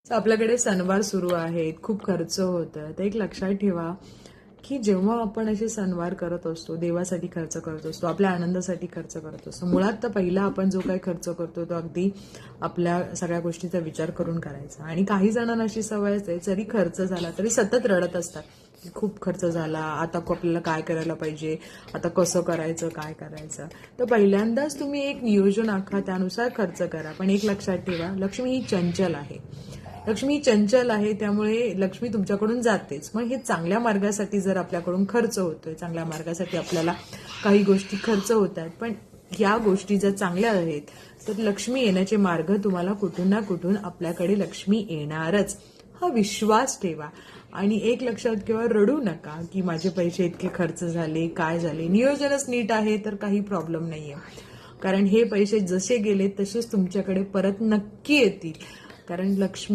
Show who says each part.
Speaker 1: आपल्याकडे सणवार सुरू आहेत, खूप खर्च होतं. तर एक लक्षात ठेवा की जेव्हा आपण असे सणवार करत असतो, देवासाठी खर्च करत असतो, आपल्या आनंदासाठी खर्च करत असतो, मुळात तर पहिला आपण जो काही खर्च करतो तो अगदी आपल्या सगळ्या गोष्टीचा विचार करून करायचा. आणि काही जणांना अशी सवय असते, जरी खर्च झाला तरी सतत रडत असतात की खूप खर्च झाला, आता आपल्याला काय करायला पाहिजे, आता कसं करायचं, काय करायचं. तर पहिल्यांदाच तुम्ही एक नियोजन आखा, त्यानुसार खर्च करा. पण एक लक्षात ठेवा, लक्ष्मी ही चंचल आहे. लक्ष्मी चंचल आहे, त्यामुळे लक्ष्मी तुमच्याकडून जातेच. मग हे चांगल्या मार्गासाठी जर आपल्याकडून खर्च होतोय, चांगल्या मार्गासाठी आपल्याला काही गोष्टी खर्च होत आहेत, पण या गोष्टी जर चांगल्या आहेत तर लक्ष्मी येण्याचे मार्ग तुम्हाला कुठून ना कुठून आपल्याकडे लक्ष्मी येणारच. हा विश्वास ठेवा. आणि एक लक्षात ठेवा, रडू नका की माझे पैसे इतके खर्च झाले, काय झाले. नियोजनच नीट आहे तर काही प्रॉब्लेम नाहीये, कारण हे पैसे जसे गेले तसेच तुमच्याकडे परत नक्की येतील. कारण लक्ष्मी